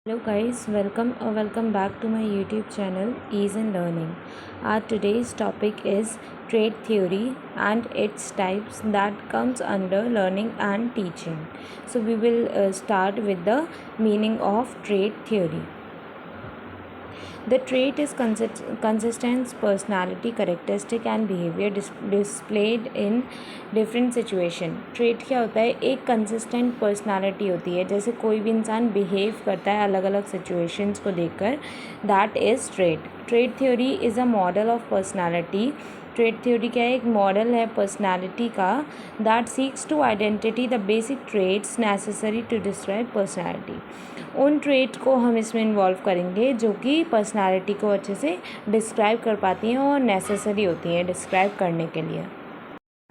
Hello guys, welcome back to my YouTube channel Ease in Learning. Our today's topic is trait theory and its types that comes under learning and teaching. So we will start with the meaning of trait theory. The trait is consistent personality characteristic and behavior displayed in different situation. Trait क्या होता है? एक consistent personality होती है. जैसे कोई भी इंसान बिहेव करता है अलग अलग सिचुएशंस को देखकर, that is trait. Trait theory is a model of personality. Trait theory क्या है? एक मॉडल है पर्सनालिटी का that seeks to identity the basic traits necessary to describe personality. उन ट्रेट को हम इसमें इन्वॉल्व करेंगे जो कि पर्सनालिटी को अच्छे से डिस्क्राइब कर पाती हैं और नेसेसरी होती हैं डिस्क्राइब करने के लिए.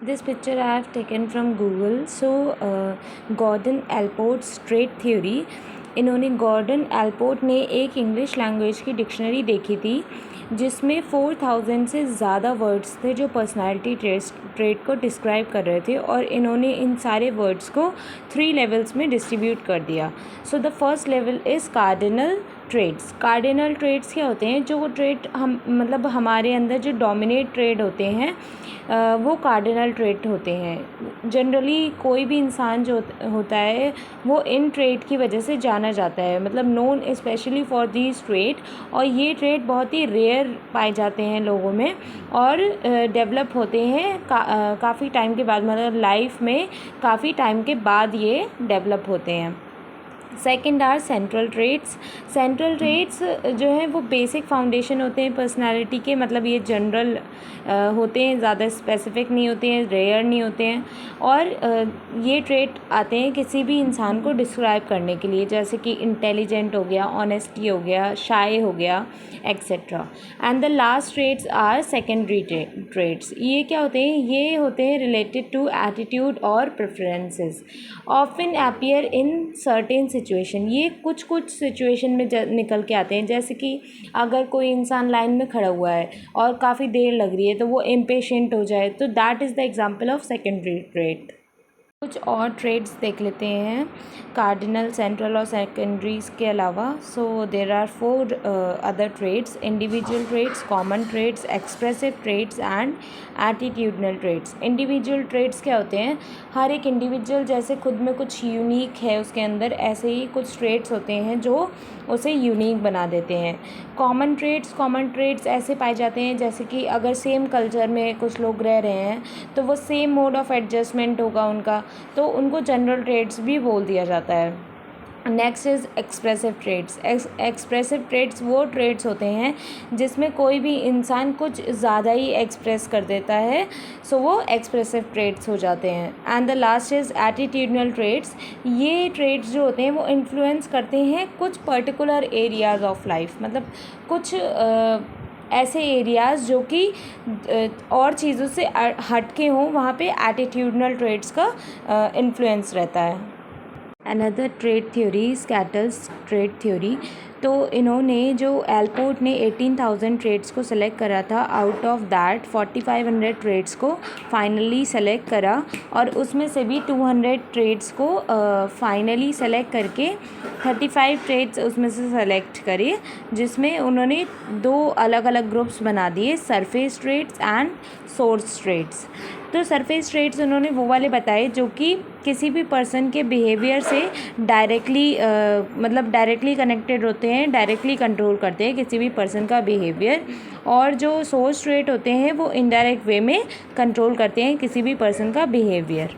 This picture I have taken from Google. So Gordon Allport's trait theory. इन्होंने गॉर्डन एल्पोर्ट ने एक इंग्लिश लैंग्वेज की डिक्शनरी देखी थी जिसमें 4000 से ज़्यादा वर्ड्स थे जो पर्सनालिटी ट्रेट को डिस्क्राइब कर रहे थे, और इन्होंने इन सारे वर्ड्स को 3 लेवल्स में डिस्ट्रीब्यूट कर दिया. So the first level is cardinal traits. Cardinal traits क्या होते हैं? जो ट्रेड हम मतलब हमारे अंदर जो डोमिनेट ट्रेड होते हैं वो कार्डिनल ट्रेड होते हैं. जनरली कोई भी इंसान जो होता है वो इन ट्रेड की वजह से जाना जाता है, मतलब known specially for these trade. और ये ट्रेड बहुत ही रेयर पाए जाते हैं लोगों में और डेवलप होते हैं काफ़ी टाइम के बाद, मतलब लाइफ में काफ़ी टाइम के बाद ये डेवलप होते हैं. Second are central traits. Central traits जो हैं वो बेसिक फाउंडेशन होते हैं पर्सनालिटी के, मतलब ये जनरल होते हैं, ज़्यादा स्पेसिफिक नहीं होते हैं, रेयर नहीं होते हैं, और ये ट्रेट आते हैं किसी भी इंसान को डिस्क्राइब करने के लिए, जैसे कि इंटेलिजेंट हो गया, ऑनेस्टी हो गया, शाय हो गया, etcetera. And the last traits are secondary traits. ये क्या होते हैं? ये होते हैं रिलेटेड टू एटीट्यूड और preferences, often appear in certain situation. ये कुछ सिचुएशन में निकल के आते हैं, जैसे कि अगर कोई इंसान लाइन में खड़ा हुआ है और काफ़ी देर लग रही है तो वो इम्पेशेंट हो जाए, तो that is the example of secondary trait. कुछ और ट्रेड्स देख लेते हैं कार्डिनल, सेंट्रल और सेकेंडरीज के अलावा. So there are 4 other traits: individual traits, common traits, expressive traits and attitudinal traits. Individual traits क्या होते हैं? हर एक इंडिविजुअल जैसे खुद में कुछ यूनिक है उसके अंदर, ऐसे ही कुछ ट्रेड्स होते हैं जो उसे यूनिक बना देते हैं. कॉमन ट्रेड्स ऐसे पाए जाते हैं जैसे कि अगर सेम कल्चर में कुछ लोग रह रहे हैं तो वो सेम मोड ऑफ एडजस्टमेंट होगा उनका, तो उनको जनरल ट्रेड्स भी बोल दिया जाता है. Next is expressive traits. Expressive traits वो ट्रेड्स होते हैं जिसमें कोई भी इंसान कुछ ज़्यादा ही एक्सप्रेस कर देता है, सो वो एक्सप्रेसिव ट्रेड्स हो जाते हैं. And the last is attitudinal traits. ये ट्रेड्स जो होते हैं वो इन्फ्लुएंस करते हैं कुछ पर्टिकुलर एरियाज़ ऑफ लाइफ, मतलब कुछ ऐसे एरियाज़ जो कि और चीज़ों से हटके हों, वहाँ पे एटीट्यूडनल ट्रेड्स का इन्फ्लुएंस रहता है. Another trait theory Cattell's trait theory. तो इन्होंने जो एल्पोर्ट ने 18,000 ट्रेड्स को सेलेक्ट करा था, आउट ऑफ दैट 4500 ट्रेड्स को फाइनली सेलेक्ट करा, और उसमें से भी 200 ट्रेड्स को फाइनली सेलेक्ट करके 35 ट्रेड्स उसमें से सेलेक्ट करे, जिसमें उन्होंने 2 अलग अलग ग्रुप्स बना दिए, surface traits and source traits. तो सरफेस ट्रेड्स उन्होंने वो वाले बताए जो कि किसी भी पर्सन के बिहेवियर से डायरेक्टली कनेक्टेड होते हैं, डायरेक्टली कंट्रोल करते हैं किसी भी पर्सन का बिहेवियर, और जो सोर्स ट्रेट होते हैं वो इनडायरेक्ट वे में कंट्रोल करते हैं किसी भी पर्सन का बिहेवियर.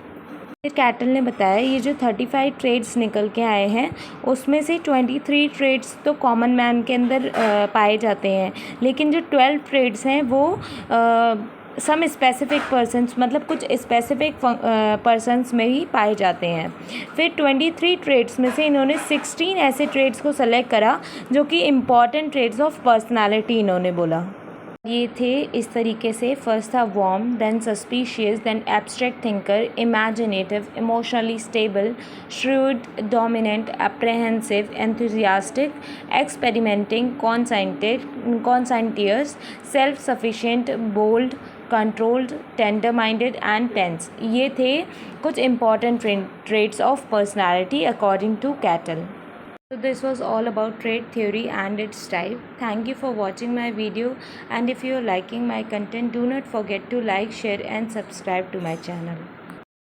कैटल ने बताया ये जो 35 ट्रेड्स निकल के आए हैं उसमें से 23 ट्रेड्स तो कॉमन मैन के अंदर पाए जाते हैं, लेकिन जो 12 ट्रेड्स हैं वो सम स्पेसिफिक पर्सन्स, मतलब कुछ स्पेसिफिक पर्सन्स में ही पाए जाते हैं. फिर 23 ट्रेड्स में से इन्होंने 16 ऐसे ट्रेड्स को सेलेक्ट करा जो कि इम्पॉर्टेंट ट्रेड्स ऑफ पर्सनालिटी इन्होंने बोला. ये थे इस तरीके से. फर्स्ट था warm, then suspicious, then abstract thinker, imaginative, emotionally stable, shrewd, dominant, apprehensive, enthusiastic, experimenting, conscientious, self sufficient, bold, controlled, tender minded and tense. ये थे कुछ important traits of personality according to Cattell. So this was all about trade theory and its type. Thank you for watching my video, and if you are liking my content, do not forget to like, share and subscribe to my channel.